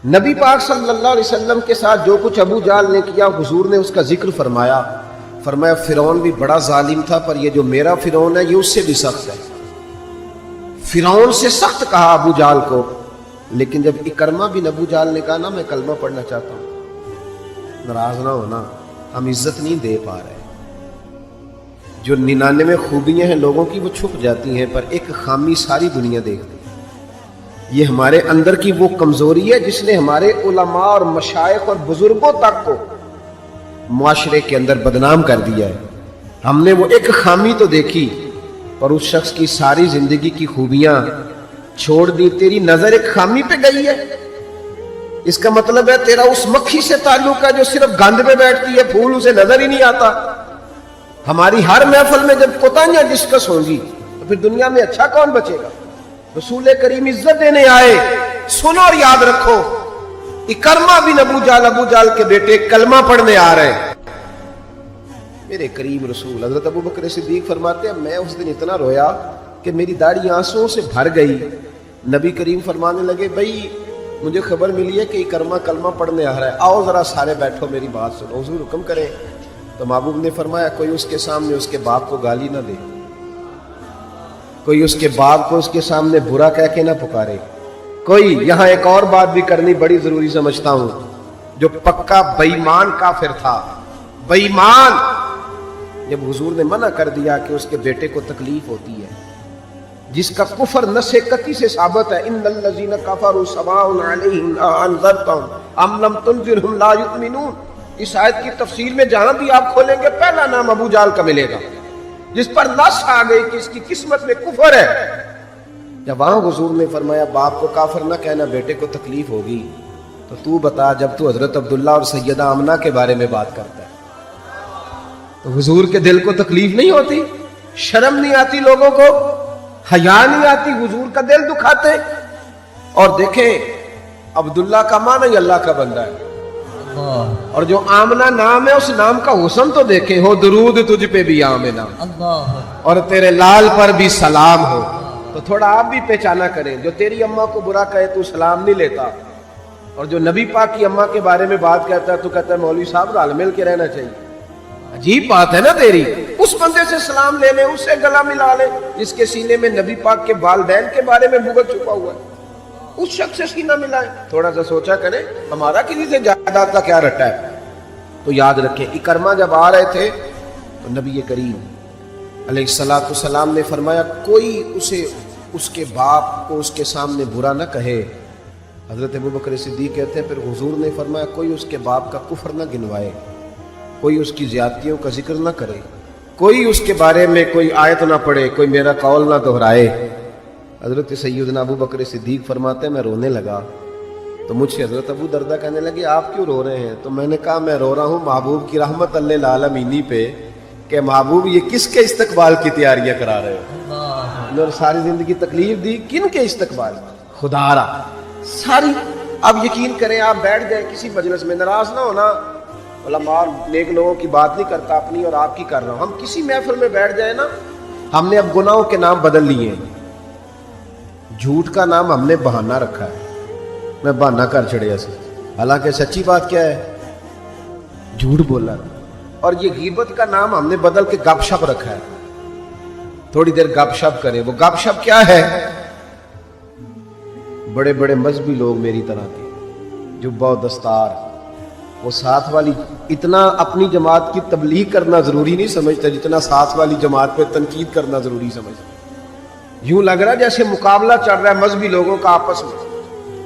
نبی پاک صلی اللہ علیہ وسلم کے ساتھ جو کچھ ابو جہل نے کیا حضور نے اس کا ذکر فرمایا فرعون بھی بڑا ظالم تھا، پر یہ جو میرا فرعون ہے یہ اس سے بھی سخت ہے۔ فرعون سے سخت کہا ابو جہل کو، لیکن جب اکرمہ بن ابو جہل نے کہا نا میں کلمہ پڑھنا چاہتا ہوں، ناراض نہ ہونا، ہم عزت نہیں دے پا رہے۔ جو 99 خوبیاں ہیں لوگوں کی وہ چھپ جاتی ہیں، پر ایک خامی ساری دنیا دیکھتی ہے۔ یہ ہمارے اندر کی وہ کمزوری ہے جس نے ہمارے علماء اور مشائخ اور بزرگوں تک کو معاشرے کے اندر بدنام کر دیا ہے۔ ہم نے وہ ایک خامی تو دیکھی، پر اس شخص کی ساری زندگی کی خوبیاں چھوڑ دی۔ تیری نظر ایک خامی پہ گئی ہے، اس کا مطلب ہے تیرا اس مکھی سے تعلق ہے جو صرف گند پہ بیٹھتی ہے، پھول اسے نظر ہی نہیں آتا۔ ہماری ہر محفل میں جب کوتاہیاں ڈسکس ہوں گی تو پھر دنیا میں اچھا کون بچے گا؟ رسول کریم عزت دینے آئے، سنو اور یاد رکھو، اکرمہ بن ابو جہل کے بیٹے کلمہ پڑھنے آ رہے ہیں۔ میرے کریم رسول حضرت ابو بکر صدیق فرماتے ہیں میں اس دن اتنا رویا کہ میری داڑھی آنسوں سے بھر گئی۔ نبی کریم فرمانے لگے بھائی مجھے خبر ملی ہے کہ اکرمہ کلمہ پڑھنے آ رہا ہے، آؤ ذرا سارے بیٹھو میری بات سنو، حضور حکم کریں۔ تو محبوب نے فرمایا کوئی اس کے سامنے اس کے باپ کو گالی نہ دے، کوئی اس کے باپ کو اس کے سامنے برا کہہ کے نہ پکارے، کوئی یہاں ایک اور بات بھی کرنی بڑی ضروری سمجھتا ہوں، جو پکا بے ایمان کافر تھا، بے ایمان، جب حضور نے منع کر دیا کہ اس کے بیٹے کو تکلیف ہوتی ہے، جس کا کفر نص قطعی سے ثابت ہے، ان الذین کفروا سواء علیہم انذرتهم ام لم تنذرهم لا یؤمنون۔ اس آیت کی تفسیر میں جہاں بھی آپ کھولیں گے پہلا نام ابو جہل کا ملے گا، جس پر نص آ گئی کہ اس کی قسمت میں کفر ہے۔ جب وہاں حضور نے فرمایا باپ کو کافر نہ کہنا، بیٹے کو تکلیف ہوگی، تو تو بتا جب تو حضرت عبداللہ اور سیدہ آمنہ کے بارے میں بات کرتا ہے تو حضور کے دل کو تکلیف نہیں ہوتی؟ شرم نہیں آتی لوگوں کو؟ حیا نہیں آتی؟ حضور کا دل دکھاتے؟ اور دیکھیں عبداللہ کا معنی اللہ کا بندہ ہے، اور جو آمنہ نام ہے اس نام کا حسن تو دیکھیں، ہو درود تجھ پہ بھی آمنہ اور تیرے لال پر بھی سلام ہو۔ تو تھوڑا آپ بھی پہچانا کریں، جو تیری اماں کو برا کہے تو سلام نہیں لیتا، اور جو نبی پاک کی اماں کے بارے میں بات کہتا ہے تو کہتا ہے مولوی صاحب رل مل کے رہنا چاہیے۔ عجیب بات ہے نا تیری، اس بندے سے سلام لے لے، اس سے گلا ملا لے جس کے سینے میں نبی پاک کے والدین کے بارے میں بغض چھپا ہوا ہے، اس شخص سے سینہ ملائے۔ تھوڑا سا سوچا کریں ہمارا کسی سے جائیداد کا کیا رٹا ہے۔ تو یاد رکھیں اکرمہ جب آ رہے تھے تو نبی کریم علیہ السلام نے فرمایا کوئی اسے اس کے باپ کو اس کے سامنے برا نہ کہے۔ حضرت ابو بکر صدیق کہتے ہیں پھر حضور نے فرمایا کوئی اس کے باپ کا کفر نہ گنوائے، کوئی اس کی زیادتیوں کا ذکر نہ کرے، کوئی اس کے بارے میں کوئی آیت نہ پڑھے، کوئی میرا قول نہ دہرائے۔ حضرت سیدنا ابو بکر صدیق فرماتے ہیں میں رونے لگا تو مجھ سے حضرت ابو دردہ کہنے لگے آپ کیوں رو رہے ہیں؟ تو میں نے کہا میں رو رہا ہوں محبوب کی رحمت للعالمین پہ کہ محبوب یہ کس کے استقبال کی تیاریاں کرا رہے ہو؟ اور ساری زندگی تکلیف دی کن کے استقبال؟ خدا را ساری۔ اب یقین کریں آپ بیٹھ گئے کسی مجلس میں، ناراض نہ ہونا، علماء نیک لوگوں کی بات نہیں کرتا، اپنی اور آپ کی کر رہا ہوں۔ ہم کسی محفل میں بیٹھ جائے نا، ہم نے اب گناہوں کے نام بدل لیے ہیں۔ جھوٹ کا نام ہم نے بہانہ رکھا ہے، میں بہانہ کر چڑھیا سے، حالانکہ سچی بات کیا ہے؟ جھوٹ بولا۔ اور یہ غیبت کا نام ہم نے بدل کے گپ شپ رکھا ہے، تھوڑی دیر گپ شپ کریں۔ وہ گپ شپ کیا ہے؟ بڑے بڑے مذہبی لوگ میری طرح کے جبہ و دستار، وہ ساتھ والی اتنا اپنی جماعت کی تبلیغ کرنا ضروری نہیں سمجھتا جتنا ساتھ والی جماعت پہ تنقید کرنا ضروری سمجھتا۔ یوں لگ رہا جیسے مقابلہ چل رہا ہے مذہبی لوگوں کا آپس میں،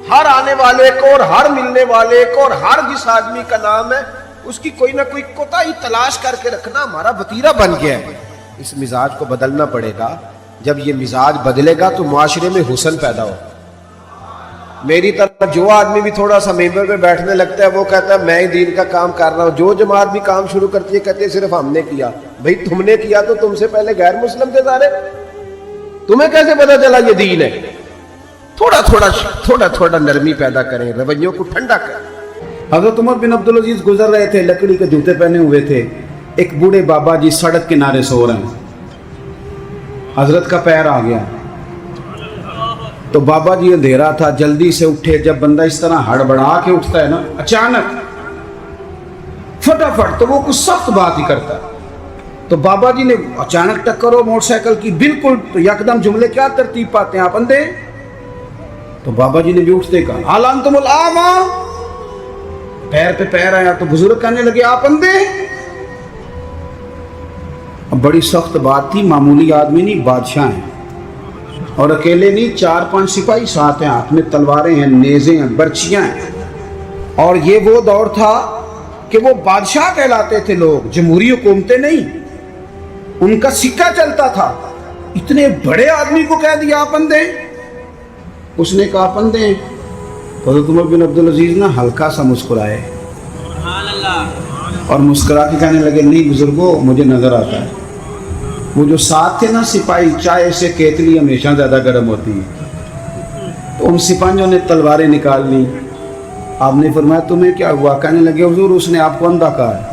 ہر آنے والے کو اور ہر ملنے والے کو اور ہر جس آدمی کا نام ہے اس کی کوئی نہ کوئی کوتاہی تلاش کر کے رکھنا ہمارا وتیرہ بن گیا ہے۔ اس مزاج کو بدلنا پڑے گا۔ جب یہ مزاج بدلے گا تو معاشرے میں حسن پیدا ہو۔ میری طرح جو آدمی بھی تھوڑا سا ممبر پہ بیٹھنے لگتا ہے وہ کہتا ہے میں ہی دین کا کام کر رہا ہوں، جو جماعت بھی کام شروع کرتی ہے کہتے ہیں صرف ہم نے کیا۔ بھئی تم نے کیا تو تم سے پہلے غیر مسلم تھے سارے، تمہیں کیسے پتا چلا یہ دین ہے؟ تھوڑا تھوڑا نرمی پیدا کریں، رویوں کو ٹھنڈا کریں۔ حضرت عمر بن عبدالعزیز گزر رہے تھے، لکڑی کے جوتے پہنے ہوئے تھے، ایک بوڑھے بابا جی سڑک کنارے سو رہے ہیں، حضرت کا پیر آ گیا، تو بابا جی اندھیرا تھا، جلدی سے اٹھے. جب بندہ اس طرح ہڑبڑا کے اٹھتا ہے نا اچانک فٹافٹ، تو وہ کچھ سخت بات ہی کرتا ہے. تو بابا جی نے اچانک ٹکر ہو موٹر سائیکل کی بالکل، تو یکدم جملے کیا ترتیب پاتے ہیں آپ اندھے. تو بابا جی نے بھی اٹھتے کہا حال انتم الاعمى، پیر پہ پیر آیا. تو بزرگ کہنے لگے آپ اندھے. اب بڑی سخت بات تھی، معمولی آدمی نہیں، بادشاہ ہیں، اور اکیلے نہیں، 4-5 سپاہی ساتھ ہیں، ہاتھ میں تلواریں ہیں، نیزیں ہیں، برچیاں ہیں. اور یہ وہ دور تھا کہ وہ بادشاہ کہلاتے تھے لوگ، جمہوری حکومتیں نہیں، ان کا سکہ چلتا تھا. اتنے بڑے آدمی کو کہہ دیا آپ اندھے. اس نے کہا آپ اندھے ہیں. حضرت عمر بن عبدالعزیز نا ہلکا سا مسکرائے اور مسکرا کے کہنے لگے نہیں بزرگوں، مجھے نظر آتا ہے. وہ جو ساتھ تھے نا سپاہی، چائے سے کیتلی ہمیشہ زیادہ گرم ہوتی ہے، تو ان سپاہیوں نے تلواریں نکال لی. آپ نے فرمایا تمہیں کیا ہوا؟ کہنے لگے حضور اس نے آپ کو اندھا کہا ہے.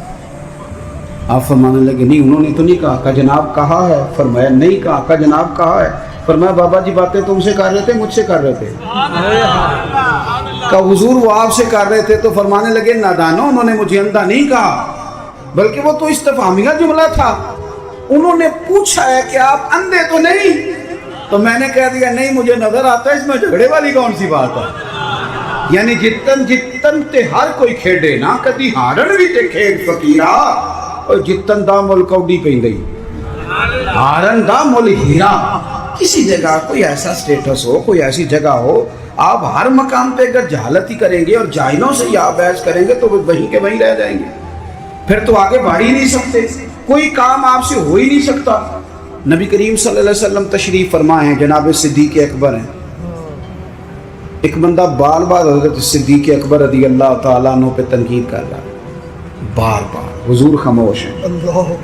آپ فرمانے لگے نہیں انہوں نے تو نہیں کہا. کہا جناب کہا ہے. فرمایا نہیں کہا. کہا جناب کہا ہے. فرمایا بابا جی باتیں تم سے کر رہے تھے مجھ سے کر رہے تھے؟ کہا حضور وہ آپ سے کر رہے تھے. تو فرمانے لگے نادانو، انہوں نے مجھے اندھا نہیں کہا، بلکہ وہ تو استفہامیہ جملہ تھا. انہوں نے پوچھا ہے کہ آپ اندھے تو نہیں، تو میں نے کہہ دیا نہیں مجھے نظر آتا ہے. اس میں جھگڑے والی کون سی بات ہے؟ یعنی جتن جتن تے ہر کوئی کھیڈے نا، کدی ہارن بھی تے کھیڈ فقیرا، اور جتن دا مل کوڈی پہ گئی ہارن دا مل ہیرا. کسی جگہ کوئی ایسا سٹیٹس ہو، کوئی ایسی جگہ ہو، آپ ہر مقام پہ اگر جہالت ہی کریں گے اور جاہلوں سے ہی آپ بحث کریں گے تو وہ وہیں کے وہیں رہ جائیں گے، پھر تو آگے بڑھ ہی نہیں سکتے، کوئی کام آپ سے ہو ہی نہیں سکتا. نبی کریم صلی اللہ علیہ وسلم تشریف فرما ہیں، جناب صدیق اکبر ہیں. ایک بندہ بار بار حضرت صدیق اکبر رضی اللہ تعالیٰ عنہ پہ تنقید کر رہا ہے، بار بار. حضور خاموش ہیں.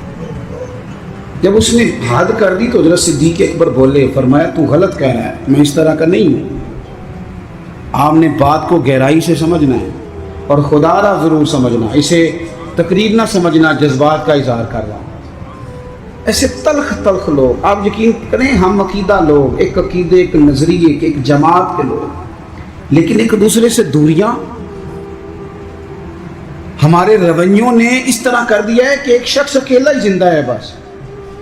جب اس نے حد کر دی تو حضرت صدیق اکبر بولے، فرمایا تو غلط کہہ رہا ہے، میں اس طرح کا نہیں ہوں. آپ نے بات کو گہرائی سے سمجھنا ہے اور خدا را ضرور سمجھنا، اسے تقریر نہ سمجھنا جذبات کا اظہار کر رہا ہوں. ایسے تلخ تلخ لوگ، آپ یقین کریں ہم عقیدہ لوگ، ایک عقیدے، ایک نظریے کے، ایک جماعت کے لوگ، لیکن ایک دوسرے سے دوریاں. ہمارے رویوں نے اس طرح کر دیا ہے کہ ایک شخص اکیلا ہی زندہ ہے، بس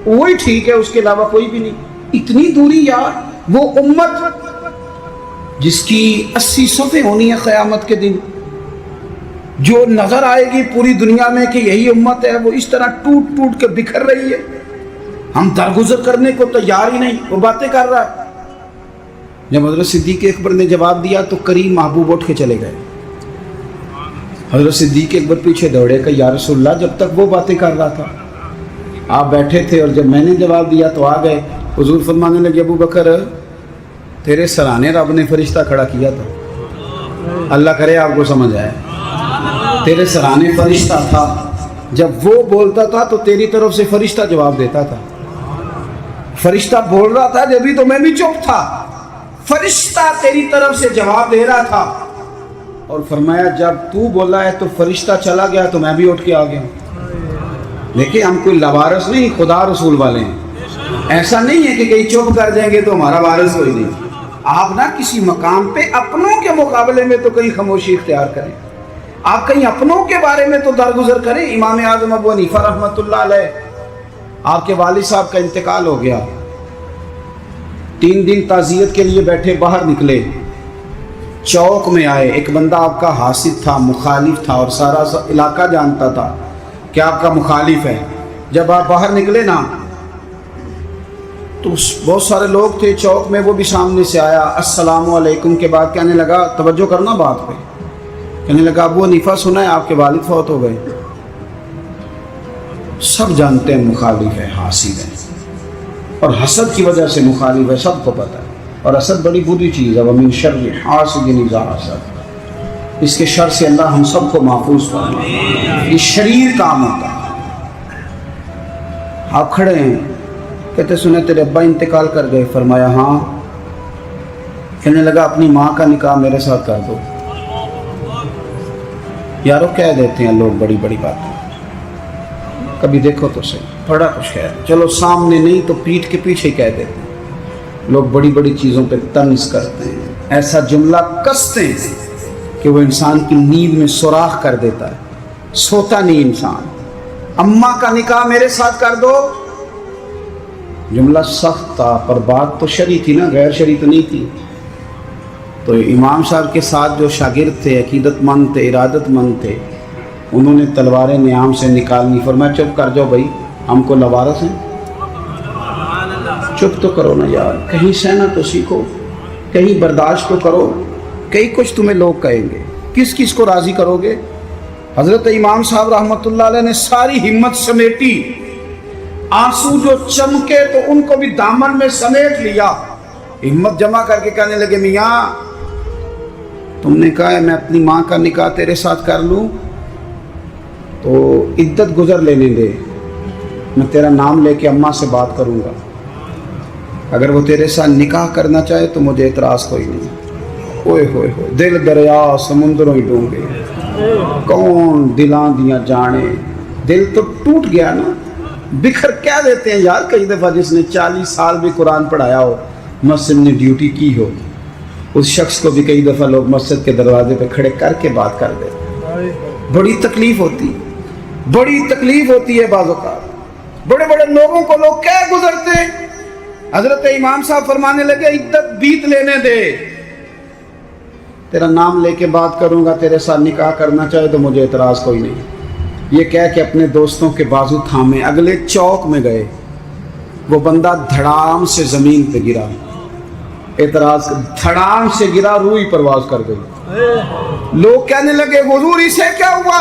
وہی ٹھیک ہے، اس کے علاوہ کوئی بھی نہیں. اتنی دوری یار. وہ امت جس کی 80 صفحے ہونی ہے قیامت کے دن، جو نظر آئے گی پوری دنیا میں کہ یہی امت ہے، وہ اس طرح ٹوٹ ٹوٹ کے بکھر رہی ہے. ہم درگزر کرنے کو تیار ہی نہیں، وہ باتیں کر رہا ہے. جب حضرت صدیق اکبر نے جواب دیا تو کریم محبوب اٹھ کے چلے گئے. حضرت صدیق اکبر پیچھے دوڑے کہ یا رسول اللہ، جب تک وہ باتیں کر رہا تھا آپ بیٹھے تھے، اور جب میں نے جواب دیا تو آ گئے. حضور فرمانے لگے ابو بکر تیرے سرانے رب نے فرشتہ کھڑا کیا تھا. اللہ کرے آپ کو سمجھ آئے. تیرے سرانے فرشتہ تھا، جب وہ بولتا تھا تو تیری طرف سے فرشتہ جواب دیتا تھا. فرشتہ بول رہا تھا جبھی تو میں بھی چپ تھا، فرشتہ تیری طرف سے جواب دے رہا تھا. اور فرمایا جب تو بولا ہے تو فرشتہ چلا گیا تو میں بھی اٹھ کے آ گیا. دیکھیں ہم کوئی لوارث نہیں، خدا رسول والے ہیں. ایسا نہیں ہے کہ کہیں چپ کر جائیں گے تو ہمارا وارث کوئی نہیں. آپ نہ کسی مقام پہ اپنوں کے مقابلے میں تو کہیں خاموشی اختیار کریں، آپ کہیں اپنوں کے بارے میں تو درگزر کریں. امام اعظم ابو حنیفہ رحمۃ اللہ علیہ، آپ کے والد صاحب کا انتقال ہو گیا. 3 دن تعزیت کے لیے بیٹھے، باہر نکلے، چوک میں آئے. ایک بندہ آپ کا حاسد تھا، مخالف تھا، اور سارا علاقہ جانتا تھا کہ آپ کا مخالف ہے. جب آپ باہر نکلے نا تو بہت سارے لوگ تھے چوک میں، وہ بھی سامنے سے آیا. السلام علیکم کے بعد کہنے لگا، توجہ کرنا بات پہ، کہنے لگا ابو حنیفہ سنا ہے آپ کے والد فوت ہو گئے. سب جانتے ہیں مخالف ہے، حاسد ہے، اور حسد کی وجہ سے مخالف ہے، سب کو پتہ ہے. اور حسد بڑی بری چیز ہے. وَمِن شَرِّ حَاسِدٍ إِذَا حَسَدَ، اس کے شر سے اللہ ہم سب کو محفوظ فرمائے. یہ شریر کام ہوتا ہے. آپ کھڑے ہیں، کہتے سنے تیرے ابا انتقال کر گئے. فرمایا ہاں. کہنے لگا اپنی ماں کا نکاح میرے ساتھ کر دو. یارو کہہ دیتے ہیں لوگ بڑی بڑی باتیں، کبھی دیکھو تو صحیح، بڑا کچھ کہہ رہے، چلو سامنے نہیں تو پیٹھ کے پیچھے کہہ دیتے ہیں. لوگ بڑی بڑی چیزوں پہ طنز کرتے ہیں، ایسا جملہ کستے ہیں کہ وہ انسان کی نیند میں سوراخ کر دیتا ہے، سوتا نہیں انسان۔ اماں کا نکاح میرے ساتھ کر دو، جملہ سخت تھا پر بات تو شرعی تھی نا، غیر شرعی تو نہیں تھی۔ تو امام صاحب کے ساتھ جو شاگرد تھے، عقیدت مند تھے، ارادت مند تھے، انہوں نے تلواریں نیام سے نکالنی، فرمایا چپ کر جاؤ بھائی، ہم کو لوارث ہیں، چپ تو کرو نا یار، کہیں سہنا تو سیکھو، کہیں برداشت تو کرو، کئی کچھ تمہیں لوگ کہیں گے، کس کس کو راضی کرو گے؟ حضرت امام صاحب رحمۃ اللہ علیہ نے ساری ہمت سمیٹی، آنسو جو چمکے تو ان کو بھی دامن میں سمیٹ لیا، ہمت جمع کر کے کہنے لگے میاں تم نے کہا ہے میں اپنی ماں کا نکاح تیرے ساتھ کر لوں تو عدت گزر لینے دے، میں تیرا نام لے کے اماں سے بات کروں گا، اگر وہ تیرے ساتھ نکاح کرنا چاہے تو مجھے اعتراض کوئی نہیں۔ اوئے ہوئے ہوئے، دل دریا سمندروں ہی ڈونگے، کون دلاں دیاں جانے، دل تو ٹوٹ گیا نا، بکھر کیا دیتے ہیں یار۔ کئی دفعہ جس نے 40 سال بھی قرآن پڑھایا ہو، مسجد نے ڈیوٹی کی ہو، اس شخص کو بھی کئی دفعہ لوگ مسجد کے دروازے پہ کھڑے کر کے بات کر دیتے، بڑی تکلیف ہوتی، بڑی تکلیف ہوتی ہے بعض اوقات، بڑے بڑے لوگوں کو لوگ کیا گزرتے ہیں۔ حضرت امام صاحب فرمانے لگے عدت بیت لینے دے، تیرا نام لے کے بات کروں گا، تیرے ساتھ نکاح کرنا چاہے تو مجھے اعتراض کوئی نہیں۔ یہ کہہ کے اپنے دوستوں کے بازو تھامے اگلے چوک میں گئے، وہ بندہ دھڑام سے زمین پہ گرا، اعتراض دھڑام سے گرا، روح پرواز کر گئی۔ لوگ کہنے لگے حضور اسے کیا ہوا؟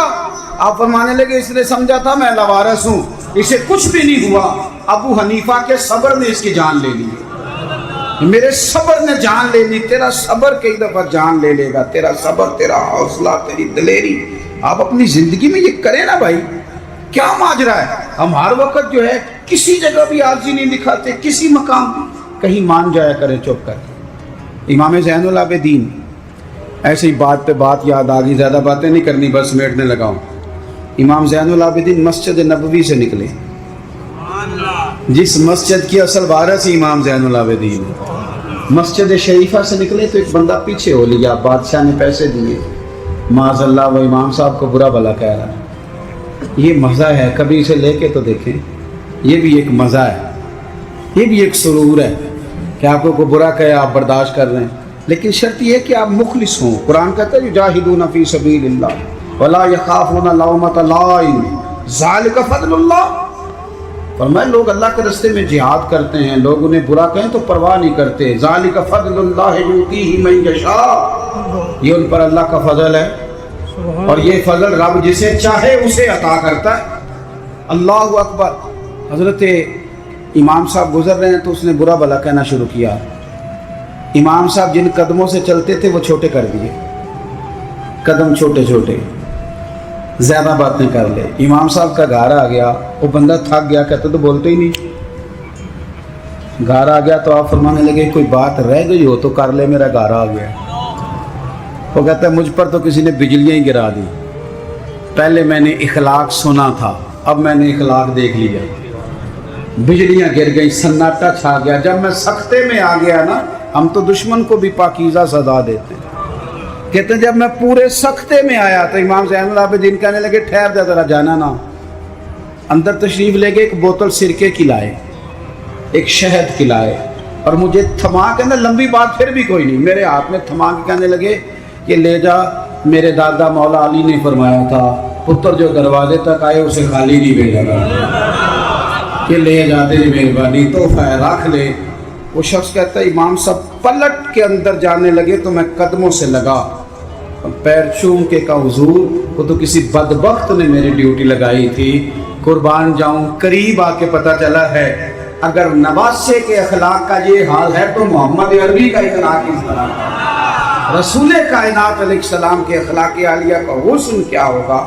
آپ فرمانے لگے اس نے سمجھا تھا میں لوارث ہوں، اسے کچھ بھی نہیں ہوا، ابو حنیفہ کے صبر نے اس کی جان لے لی، میرے صبر نے جان لے لی۔ تیرا صبر کئی دفعہ جان لے لے گا، تیرا صبر، تیرا حوصلہ، تیری دلیری، آپ اپنی زندگی میں یہ کریں نا بھائی۔ کیا ماجرا ہے؟ ہم ہر وقت جو ہے کسی جگہ بھی عاجزی نہیں دکھاتے، کسی مقام کہیں مان جایا کریں چپ کر۔ امام زین العابدین، ایسے ہی بات پہ بات یاد آ گئی، زیادہ باتیں نہیں کرنی، بس سمیٹنے لگا ہوں۔ امام زین العابدین مسجد نبوی سے نکلے، جس مسجد کی اصل وارث امام زین العابدین، مسجد شریفہ سے نکلے تو ایک بندہ پیچھے ہو لیا، بادشاہ نے پیسے دیے، معاذ اللہ وہ امام صاحب کو برا بھلا کہہ رہا ہے۔ یہ مزہ ہے، کبھی اسے لے کے تو دیکھیں، یہ بھی ایک مزہ ہے، یہ بھی ایک سرور ہے کہ آپ کو برا کہے آپ برداشت کر رہے ہیں، لیکن شرط یہ ہے کہ آپ مخلص ہوں۔ قرآن کہتا ہے یجاہدون فی سبیل اللہ ولا یخافون لومۃ لائم ذالک فضل اللہ۔ فرمایا لوگ اللہ کے راستے میں جہاد کرتے ہیں، لوگ انہیں برا کہیں تو پرواہ نہیں کرتے، ذالک فضل اللہ یؤتیہ من یشاء، یہ ان پر اللہ کا فضل ہے، اور یہ فضل رب جسے چاہے اسے عطا کرتا ہے۔ اللہ اکبر۔ حضرت امام صاحب گزر رہے ہیں تو اس نے برا بھلا کہنا شروع کیا، امام صاحب جن قدموں سے چلتے تھے وہ چھوٹے کر دیے، قدم چھوٹے چھوٹے، زیادہ باتیں کر لے۔ امام صاحب کا گھر آ گیا، وہ بندہ تھک گیا، کہتے تو بولتے ہی نہیں، گھر آ گیا تو آپ فرمانے لگے کوئی بات رہ گئی ہو تو کر لے، میرا گھر آ گیا۔ وہ کہتا ہے مجھ پر تو کسی نے بجلیاں ہی گرا دی، پہلے میں نے اخلاق سنا تھا، اب میں نے اخلاق دیکھ لیا، بجلیاں گر گئی، سناٹا چھا گیا۔ جب میں سختے میں آ گیا نا، ہم تو دشمن کو بھی پاکیزہ سزا دیتے ہیں، کہتے ہیں جب میں پورے سختے میں آیا تو امام زین العابدین کہنے لگے ٹھہر جا ذرا، جانا نا۔ اندر تشریف لے گئے، ایک بوتل سرکے کی لائے، ایک شہد کی لائے، اور مجھے تھما کے نا، لمبی بات پھر بھی کوئی نہیں، میرے ہاتھ میں تھما کے کہنے لگے کہ لے جا، میرے دادا مولا علی نے فرمایا تھا پتر جو دروازے تک آئے اسے خالی نہیں بھیجا گا، کہ لے جاتے مہربانی، تحفہ ہے رکھ لے۔ وہ شخص کہتا ہے امام صاحب پلٹ کے اندر جانے لگے تو میں قدموں سے لگا، پیر چوم کے کہا حضور وہ تو کسی بدبخت نے میری ڈیوٹی لگائی تھی، قربان جاؤں، قریب آ کے پتہ چلا ہے اگر نواسے کے اخلاق کا یہ حال ہے تو محمد عربی کا اخلاق اس طرح ہے، رسول کائنات علیہ السلام کے اخلاق عالیہ کا حسن کیا ہوگا۔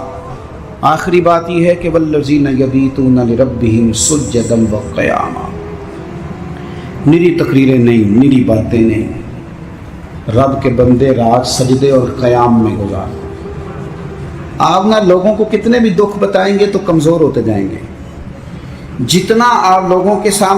آخری بات یہ ہے کہ والذین یبیتون لربہم سجدا وقیاما، نری تقریریں نہیں، نری باتیں نہیں، رب کے بندے رات سجدے اور قیام میں گزار۔ آپ نہ لوگوں کو کتنے بھی دکھ بتائیں گے تو کمزور ہوتے جائیں گے، جتنا آپ لوگوں کے سامنے